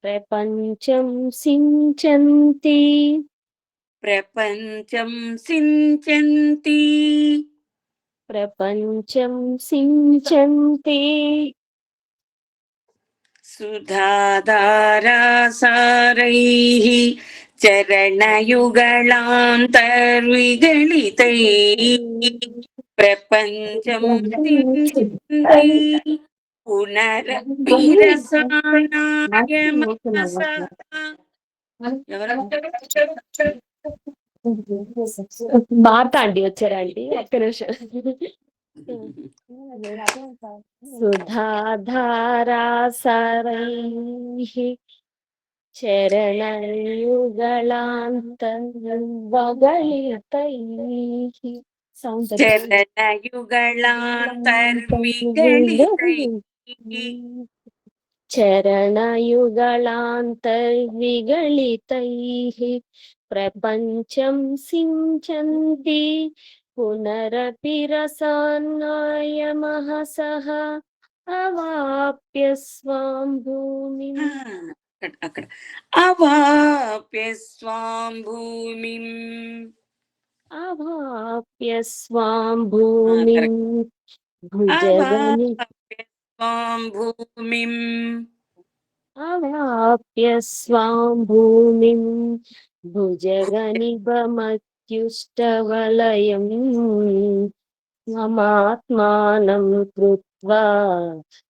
ప్రపంచం సించంతి ప్రపంచం సించంతి ప్రపంచం సించంతి సుధాధారాసారైః చరణయుగళాంతర్విగళితైః ప్రపంచం సించంతి పునరభిరసానాయ మనసః. మార్తాండి వచ్చారండి, ఒక్క నిమిషం. సుధాధారాసారైః చరణయుగళాంతర్విగళితైః చరణయుగళాంతర్విగళితైః చరణయుగళాంతర్విగళితైః ప్రపంచం సించంతి పునరపి రసాన్నాయ మహసః అవాప్య స్వాం భూమిం. అక్కడ అవాప్య స్వాం భూమిం. అవాప్య స్వాం భూమిం భుజగని అవాప్య స్వాం భూమిం. అవాప్య స్వాం భూమిం భుజగనిభమత్యుష్టవలయం మమాత్మానం కృత్వా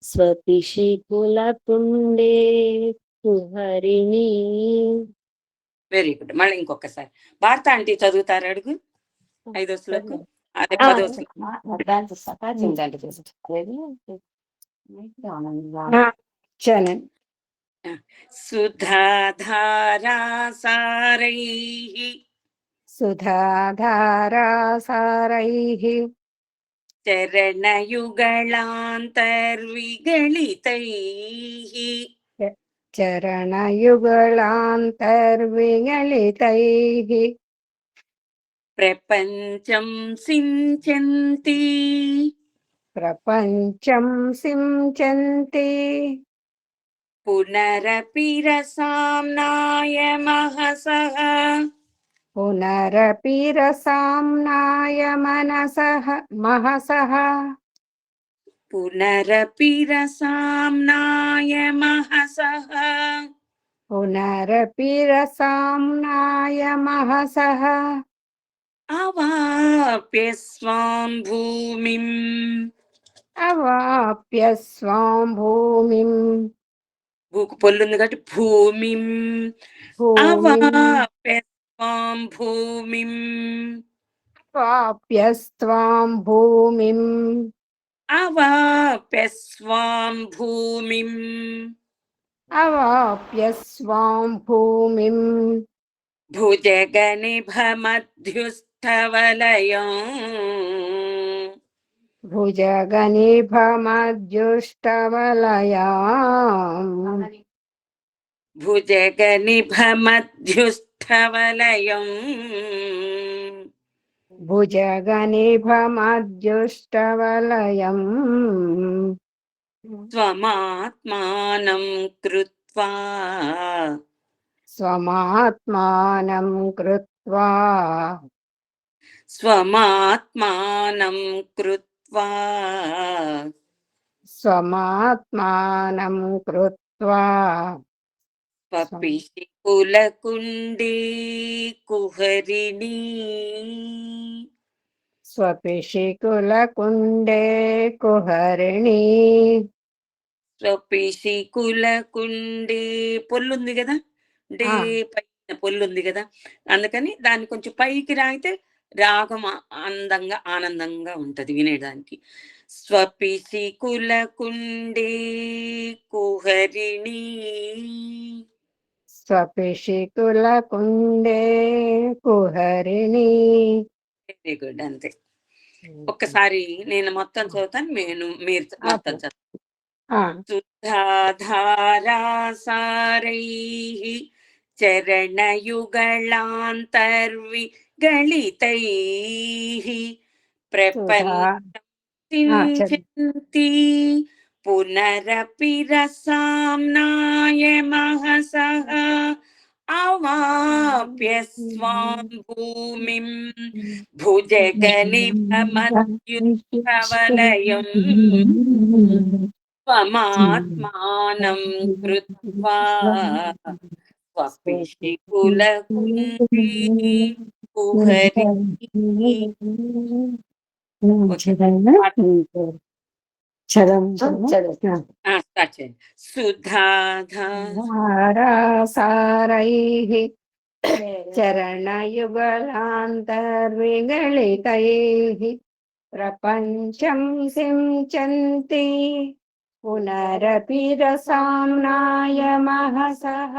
స్వపిషి కులకుండే కుహరిణి. Very good. మళ్ళీ ఇంకొకసారి భారత ఆంటీ చదువుతారు, అడుగు. 5వ శ్లోకం, అదే 10వ శ్లోకం. సుధాధారాసారైః సుధాధారాసారైః చరణయుగళాంతర్విగళితైః చరణయుగళాంతర్విగళితైః ప్రపంచం సించంతి ప్రపంచం సించంతి పునరపి రసామ్నాయ మహసః పునరపి రసామ్నాయ మహసః పునరపి రసామ్నాయ మహసః పునరపి రసామ్నాయ మహసః అవాప్య స్వాం భూమిం. అవాప్య స్వాం భూమిం భూకు పొల్లుంది కాబట్టి భూమిం. భూమిం అవాప్య స్వాం భూమిం వాప్య స్వాం భూమిం అవాప్య స్వాం భూమిం అవాప్య స్వాం భూమిం భుజగనిభమధ్యుస్థవలయం భుజగనిభమధ్యుష్టవలయాం భుజగనిభమధ్యుస్థవలయం భుజగనిభమధ్యుష్టవలయం స్వమాత్మానం కృత్వా స్వమాత్మానం కృత్వా స్వమాత్మానం కృత్వా స్వమాత్మానం కృత్వా పపిషి కులకుండీ కుహరిణీ స్వపిషికులకుండే కుహరిణి స్వపిషి కులకుండీ పొల్లుంది కదా, డే పైన పొల్లుంది కదా, అందుకని దాన్ని కొంచెం పైకి రాగితే రాగం అందంగా ఆనందంగా ఉంటది వినేదానికి. స్వపిషి కులకుండే కుహరిణీ స్వపిషికులకుండే కుహరిణి. Very good. అంతే. ఒక్కసారి నేను మొత్తం చదువుతాను, మీరు మొత్తం చదువు. సుధాధారాసారైః చరణయుగళాంతర్విగళితైః ప్రపంచంతి పునరపి రసామ్నాయమః సః అవాప్య స్వాం భూమిం భుజగనిభమధ్యుస్థవలయం స్వమాత్మానం కృత్వా స్వపిషి కులకుండీ కుహరిణీ. స్టార్ట్ చేయండి. సుధాధారాసారైః చరణయుగళాంతర్విగళితైః ప్రపంచం సించంతి పునరపి రసామ్నాయమః సః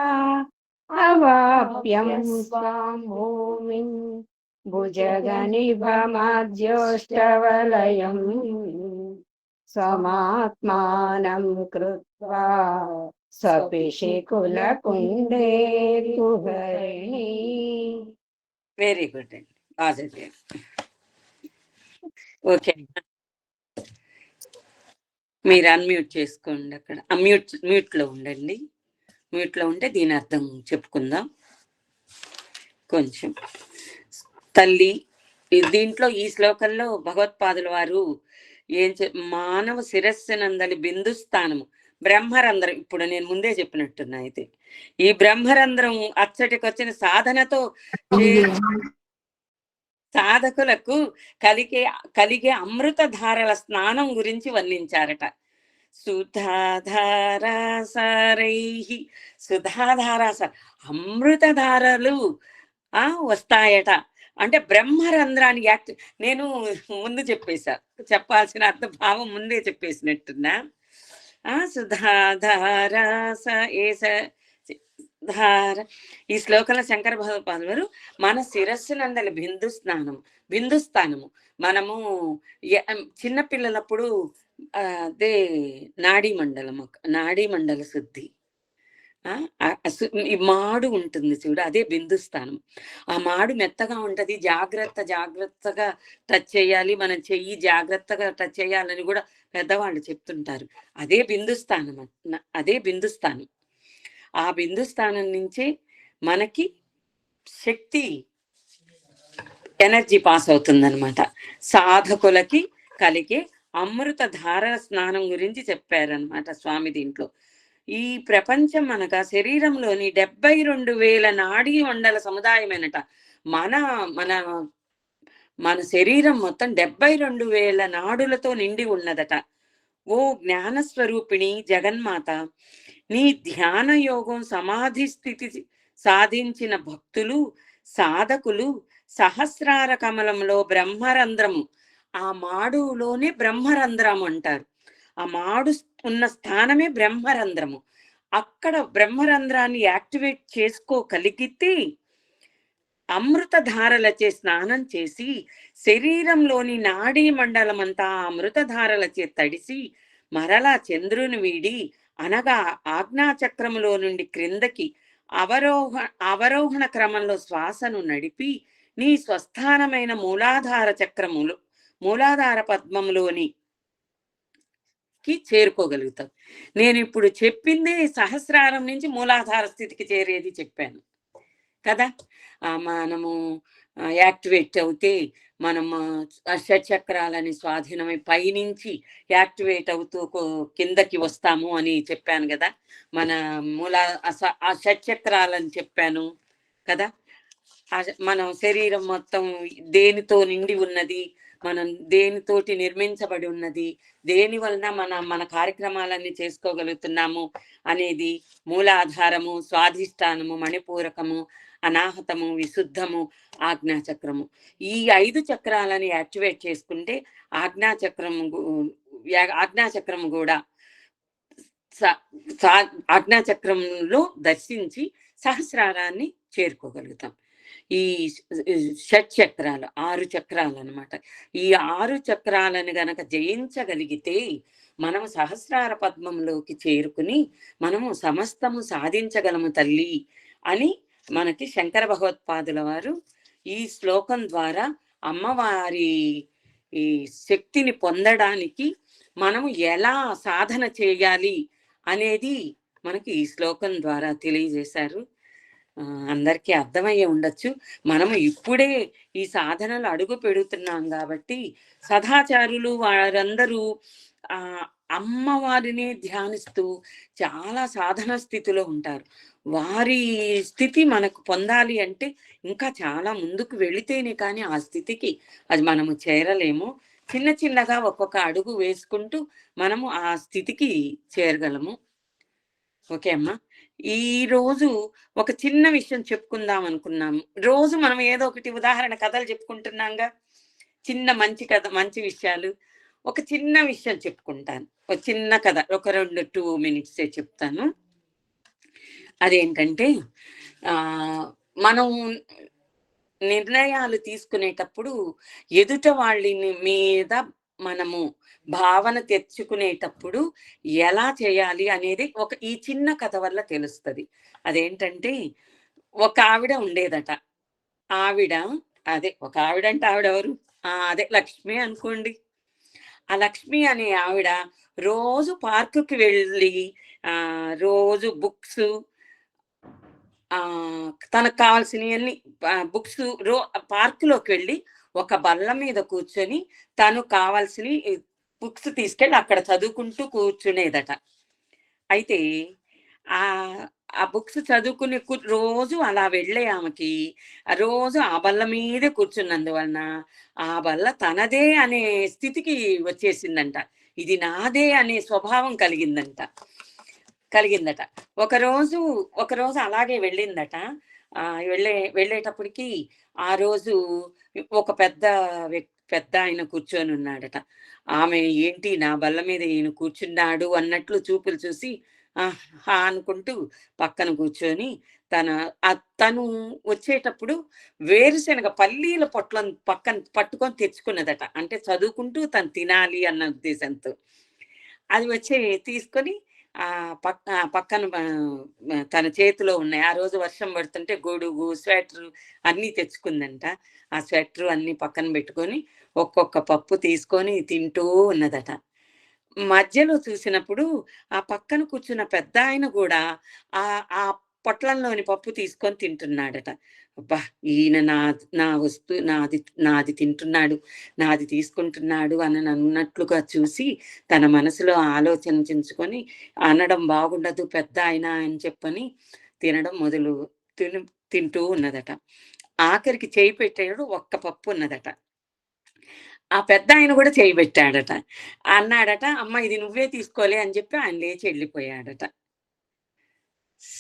అవాప్యం స్వాం భూమిం భుజగనిభమధ్యుష్టవలయం స్వమాత్మానం కృత్వా స్వపిషికులకుండే కుహరిణి. వెరీ గుడ్ అండి, బాగా చదివారు. ఓకే, మీరు అన్మ్యూట్ చేసుకోండి. అక్కడ మ్యూట్ లో ఉండండి. మ్యూట్ లో ఉంటే దీని అర్థం చెప్పుకుందాం కొంచెం. తల్లి, దీంట్లో ఈ శ్లోకంలో భగవత్పాదుల వారు మానవ శిరస్సునందలి బిందు స్థానము బ్రహ్మరంధ్రం, ఇప్పుడు నేను ముందే చెప్పినట్టున్నా. అయితే ఈ బ్రహ్మరంధ్రం అచ్చటికొచ్చిన సాధనతో సాధకులకు కలిగే అమృత ధారల స్నానం గురించి వర్ణించారట. సుధాధారాసారైః, సుధాధారాస అమృత ధారలు వస్తాయట. అంటే బ్రహ్మరంధ్రానికి నేను ముందు చెప్పాల్సిన అర్థ భావం ముందే చెప్పేసినట్టున్నా. సుధాధారాస ధార. ఈ శ్లోకంలో శంకర భగవత్పాదులు వారు మన శిరస్సునందలి బిందుస్థానము మనము చిన్నపిల్లలప్పుడు అదే నాడీ మండల శుద్ధి, ఈ మాడు ఉంటుంది చూడు, అదే బిందుస్థానం. ఆ మాడు మెత్తగా ఉంటది, జాగ్రత్తగా టచ్ చేయాలి, మనం చెయ్యి జాగ్రత్తగా టచ్ చేయాలని కూడా పెద్దవాళ్ళు చెప్తుంటారు. అదే బిందుస్థానం. ఆ బిందుస్థానం నుంచే మనకి శక్తి ఎనర్జీ పాస్ అవుతుందన్నమాట. సాధకులకి కలిగే అమృత ధార స్నానం గురించి చెప్పారనమాట స్వామి దీంట్లో. ఈ ప్రపంచం అనగా శరీరంలోని 72,000 నాడీ మండల సముదాయమేనట. మన శరీరం మొత్తం 72,000 నాడులతో నిండి ఉన్నదట. ఓ జ్ఞానస్వరూపిణి జగన్మాత, నీ ధ్యాన యోగం సమాధి స్థితి సాధించిన భక్తులు సాధకులు సహస్రార కమలంలో బ్రహ్మరంధ్రము, ఆ మాడులోనే బ్రహ్మరంధ్రం అంటారు. ఆ మాడు ఉన్న స్థానమే బ్రహ్మరంధ్రము. అక్కడ బ్రహ్మరంధ్రాన్ని యాక్టివేట్ చేసుకోగలిగితే అమృత ధారలచే స్నానం చేసి శరీరంలోని నాడీ మండలం అంతా అమృత ధారలచే తడిసి మరలా చంద్రుని వీడి అనగా ఆజ్ఞాచక్రములో నుండి క్రిందకి అవరోహణ క్రమంలో శ్వాసను నడిపి నీ స్వస్థానమైన మూలాధార పద్మంలోని చేరుకోగలుగుతాం. నేను ఇప్పుడు చెప్పిందే సహస్రారం నుంచి మూలాధార స్థితికి చేరేది చెప్పాను కదా. మనము యాక్టివేట్ అవుతే మనము షట్చక్రాలని స్వాధీనమై పైనుంచి యాక్టివేట్ అవుతూ కిందకి వస్తాము అని చెప్పాను కదా. మన ఆ షట్చక్రాలని చెప్పాను కదా. మనం శరీరం మొత్తం దేనితో నిండి ఉన్నది, మనం దేనితోటి నిర్మించబడి ఉన్నది, దేని వలన మన కార్యక్రమాలన్నీ చేసుకోగలుగుతున్నాము అనేది మూలాధారము, స్వాధిష్టానము, మణిపూరకము, అనాహతము, విశుద్ధము, ఆజ్ఞాచక్రము. ఈ 5 చక్రాలని యాక్టివేట్ చేసుకుంటే ఆజ్ఞాచక్రము కూడా ఆజ్ఞాచక్రంలో దర్శించి సహస్రారాన్ని చేరుకోగలుగుతాం. ఈ షట్చక్రాలు 6 చక్రాలు అన్నమాట. ఈ 6 చక్రాలను గనక జయించగలిగితే మనము సహస్రార పద్మంలోకి చేరుకుని మనము సమస్తము సాధించగలము తల్లి అని మనకి శంకర భగవత్పాదుల వారు ఈ శ్లోకం ద్వారా అమ్మవారి ఈ శక్తిని పొందడానికి మనము ఎలా సాధన చేయాలి అనేది మనకి ఈ శ్లోకం ద్వారా తెలియజేశారు. అందరికీ అర్థమయ్యే ఉండొచ్చు. మనము ఇప్పుడే ఈ సాధనలు అడుగు పెడుతున్నాం కాబట్టి సదాచారులు వారందరూ అమ్మవారిని ధ్యానిస్తూ చాలా సాధన స్థితిలో ఉంటారు. వారి స్థితి మనకు పొందాలి అంటే ఇంకా చాలా ముందుకు వెళితేనే కానీ ఆ స్థితికి అది మనము చేరలేము. చిన్న చిన్నగా ఒక్కొక్క అడుగు వేసుకుంటూ మనము ఆ స్థితికి చేరగలము. ఓకే అమ్మా. ఈ రోజు ఒక చిన్న విషయం చెప్పుకుందాం అనుకున్నాము. రోజు మనం ఏదో ఒకటి ఉదాహరణ కథలు చెప్పుకుంటున్నాంగా, చిన్న మంచి కథ, మంచి విషయాలు. ఒక చిన్న విషయం చెప్పుకుంటాను, ఒక చిన్న కథ, ఒక 2 minutes చెప్తాను. అదేంటంటే మనం నిర్ణయాలు తీసుకునేటప్పుడు ఎదుట వాళ్ళ మీద మనము భావన తెచ్చుకునేటప్పుడు ఎలా చేయాలి అనేది ఈ చిన్న కథ వల్ల తెలుస్తుంది. అదేంటంటే ఒక ఆవిడ ఉండేదట. ఒక ఆవిడ అంటే ఆవిడ ఎవరు? అదే లక్ష్మి అనుకోండి. ఆ లక్ష్మి అనే ఆవిడ రోజు పార్కుకి వెళ్ళి రోజు బుక్స్, తనకు కావాల్సినవన్నీ బుక్స్ పార్కులోకి వెళ్ళి ఒక బల్ల మీద కూర్చొని తను కావాల్సిన బుక్స్ తీసుకెళ్ళి అక్కడ చదువుకుంటూ కూర్చునేదట. అయితే ఆ బుక్స్ చదువుకునే రోజు అలా వెళ్ళే ఆమెకి రోజు ఆ బల్ల మీదే కూర్చున్నందువలన ఆ బల్ల తనదే అనే స్థితికి వచ్చేసిందంట. ఇది నాదే అనే స్వభావం కలిగిందట. ఒకరోజు అలాగే వెళ్ళిందట. వెళ్ళేటప్పటికి ఆ రోజు ఒక పెద్ద ఆయన కూర్చొని ఉన్నాడట. ఆమె ఏంటి నా బల్ల మీద ఈయన కూర్చున్నాడు అన్నట్లు చూపులు చూసి అనుకుంటూ పక్కన కూర్చొని తను వచ్చేటప్పుడు వేరుశనగ పల్లీల పొట్లను పట్టుకొని తెచ్చుకున్నదట. అంటే చదువుకుంటూ తను తినాలి అన్న ఉద్దేశంతో అది తీసుకొని పక్కన తన చేతిలో ఉన్నాయి. ఆ రోజు వర్షం పడుతుంటే గొడుగు, స్వెటర్ అన్నీ తెచ్చుకుందంట. ఆ స్వెటర్ అన్ని పక్కన పెట్టుకొని ఒక్కొక్క పప్పు తీసుకొని తింటూ ఉన్నదట. మధ్యలో చూసినప్పుడు ఆ పక్కన కూర్చున్న పెద్ద ఆయన కూడా ఆ పొట్లంలోని పప్పు తీసుకొని తింటున్నాడట. అబ్బా, ఈయన నా వస్తువు నాది తింటున్నాడు, నాది తీసుకుంటున్నాడు అని అన్నట్లుగా చూసి తన మనసులో ఆలోచించుకొని అనడం బాగుండదు పెద్ద ఆయన అని చెప్పని తింటూ ఉన్నదట. ఆఖరికి చేయి పెట్టాడు, ఒక్క పప్పు ఉన్నదట. ఆ పెద్ద ఆయన కూడా చేయి పెట్టాడట. అన్నాడట, అమ్మ ఇది నువ్వే తీసుకోలే అని చెప్పి ఆయన లేచి వెళ్ళిపోయాడట.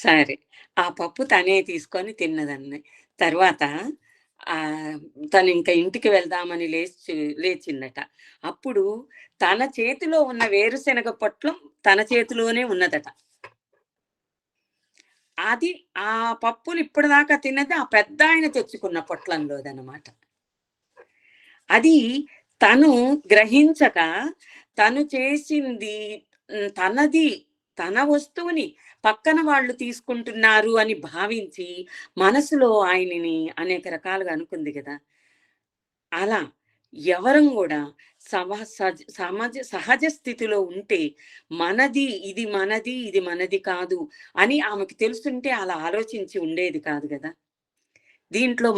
సరే, ఆ పప్పు తనే తీసుకొని తర్వాత తను ఇంకా ఇంటికి వెళ్దామని లేచిందట. అప్పుడు తన చేతిలో ఉన్న వేరుశెనగ పొట్లం తన చేతిలోనే ఉన్నదట. అది ఆ పప్పులు ఇప్పటిదాకా తిన్నది ఆ పెద్ద ఆయన తెచ్చుకున్న పొట్లంలోదనమాట. అది తను గ్రహించక తను చేసింది తనది, తన వస్తువుని పక్కన వాళ్ళు తీసుకుంటున్నారు అని భావించి మనసులో ఆయనని అనేక రకాలుగా అనుకుంది కదా. అలా ఎవరం కూడా సహజ స్థితిలో ఉంటే ఇది మనది కాదు అని ఆమెకు తెలుసుంటే అలా ఆలోచించి ఉండేది కాదు కదా. దీంట్లో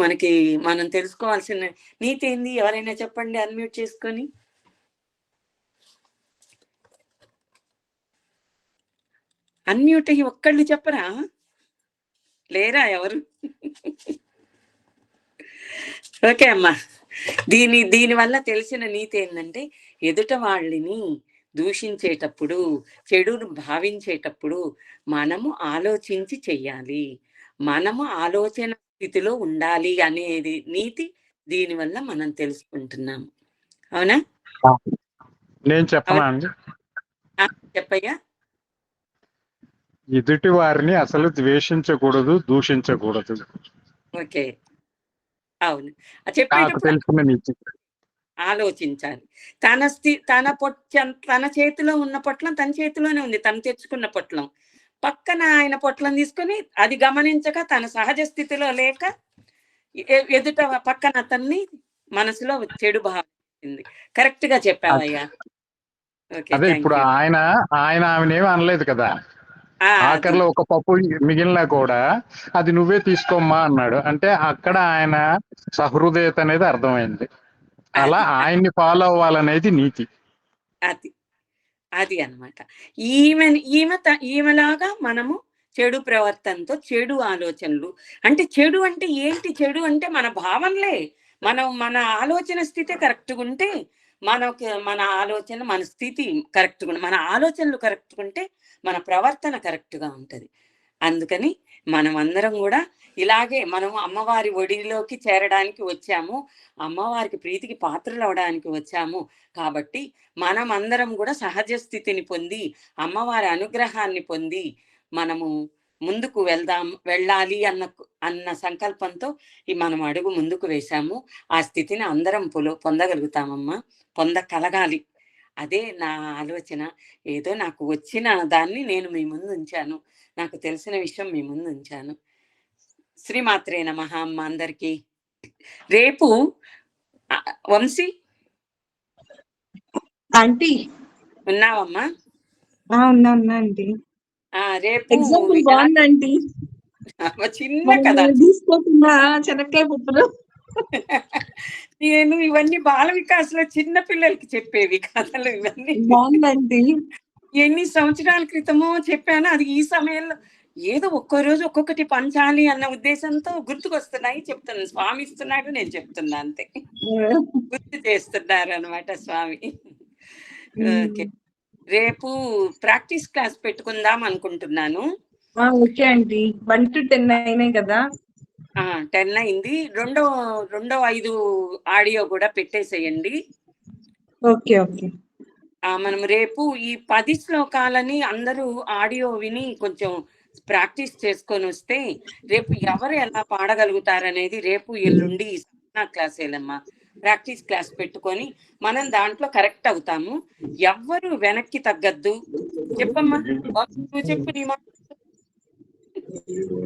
మనం తెలుసుకోవాల్సిన నీతి ఏంది? ఎవరైనా చెప్పండి, అన్మ్యూట్ చేసుకొని. అన్మ్యూట్ అయ్యి ఒక్కళ్ళు చెప్పరా? లేరా ఎవరు? ఓకే అమ్మా. దీనివల్ల తెలిసిన నీతి ఏంటంటే, ఎదుట వాళ్ళని దూషించేటప్పుడు, చెడును భావించేటప్పుడు మనము ఆలోచించి చెయ్యాలి, మనము ఆలోచన స్థితిలో ఉండాలి అనేది నీతి దీనివల్ల మనం తెలుసుకుంటున్నాము. అవునా? నేను చెప్పనా అండి? చెప్పయ్యా. ఎదుటి వారిని అసలు ద్వేషించకూడదు, దూషించకూడదు. ఓకే, అవును. చెప్పేటప్పుడు ఆలోచించాలి. తన చేతిలో ఉన్న పొట్లం తన చేతిలోనే ఉంది, తను తెచ్చుకున్న పొట్లం. పక్కన ఆయన పొట్లం తీసుకొని అది గమనించక తన సహజ స్థితిలో లేక ఎదుట పక్కన అతన్ని మనసులో చెడు భావించింది. కరెక్ట్ గా చెప్పావయ్యా. అదే ఇప్పుడు ఆయన ఆమెనేమి అనలేదు కదా. ఆఖరిలో ఒక పప్పు మిగిలినా కూడా అది నువ్వే తీసుకోమ్మా అన్నాడు. అంటే అక్కడ ఆయన సహృదయత అనేది అర్థమైంది. అలా ఆయన్ని ఫాలో అవ్వాలనేది నీతి. అది అన్నమాట. ఈమెలాగా మనము చెడు ప్రవర్తనతో, చెడు ఆలోచనలు, అంటే చెడు అంటే ఏంటి? చెడు అంటే మన భావనలే. మన ఆలోచన స్థితి కరెక్ట్గా ఉంటే మన ఆలోచన, మన స్థితి కరెక్ట్గా మన ఆలోచనలు కరెక్ట్గా ఉంటే మన ప్రవర్తన కరెక్ట్గా ఉంటుంది. అందుకని మనం అందరం కూడా ఇలాగే మనము అమ్మవారి ఒడిలోకి చేరడానికి వచ్చాము, అమ్మవారికి ప్రీతికి పాత్రలు అవడానికి వచ్చాము. కాబట్టి మనం అందరం కూడా సహజ స్థితిని పొంది, అమ్మవారి అనుగ్రహాన్ని పొంది మనము ముందుకు వెళ్ళాలి అన్న సంకల్పంతో మనం అడుగు ముందుకు వేశాము. ఆ స్థితిని అందరం పొందగలుగుతామమ్మా, పొందగలగాలి. అదే నా ఆలోచన. ఏదో నాకు వచ్చిన దాన్ని నేను మీ ముందు ఉంచాను, నాకు తెలిసిన విషయం మీ ముందు ఉంచాను. శ్రీమాత్రే నమః అమ్మ అందరికీ. రేపు వంశీ ఆంటీ ఉన్నావమ్మా? ఉన్నా ఆంటీ. రేపు ఎగ్జాంపుల్ బాగుందండి. చిన్న కథ తీసుకోకుండా చెనక్కాయ పప్పులు. నేను ఇవన్నీ బాల వికాస్లో చిన్న పిల్లలకి చెప్పేవి కథలు. ఇవన్నీ బాగుందండి. ఎన్ని సంవత్సరాల క్రితమో చెప్పాను. అది ఈ సమయంలో ఏదో ఒక్కో రోజు ఒక్కొక్కటి పంచాలి అన్న ఉద్దేశంతో గుర్తుకొస్తున్నాయి, చెప్తున్నాను. స్వామి ఇస్తున్నాడు, నేను చెప్తున్నా అంతే. గుర్తు చేస్తున్నారు అనమాట స్వామి. ఓకే, రేపు ప్రాక్టీస్ క్లాస్ పెట్టుకుందాం అనుకుంటున్నాను. ఓకే అండి. 1 to 10 అయినాయి కదా. 10 అయింది. రెండో 5 ఆడియో కూడా పెట్టేసేయండి. Okay okay. మనం రేపు ఈ 10 శ్లోకాలని అందరూ ఆడియో విని కొంచెం ప్రాక్టీస్ చేసుకొని వస్తే రేపు ఎవరు ఎలా పాడగలుగుతారనేది రేపు ఎల్లుండి క్లాసేలమ్మా ప్రాక్టీస్ క్లాస్ పెట్టుకొని మనం దాంట్లో కరెక్ట్ అవుతాము. ఎవ్వరు వెనక్కి తగ్గద్దు. చెప్పమ్మా, చెప్పు నీ మాట.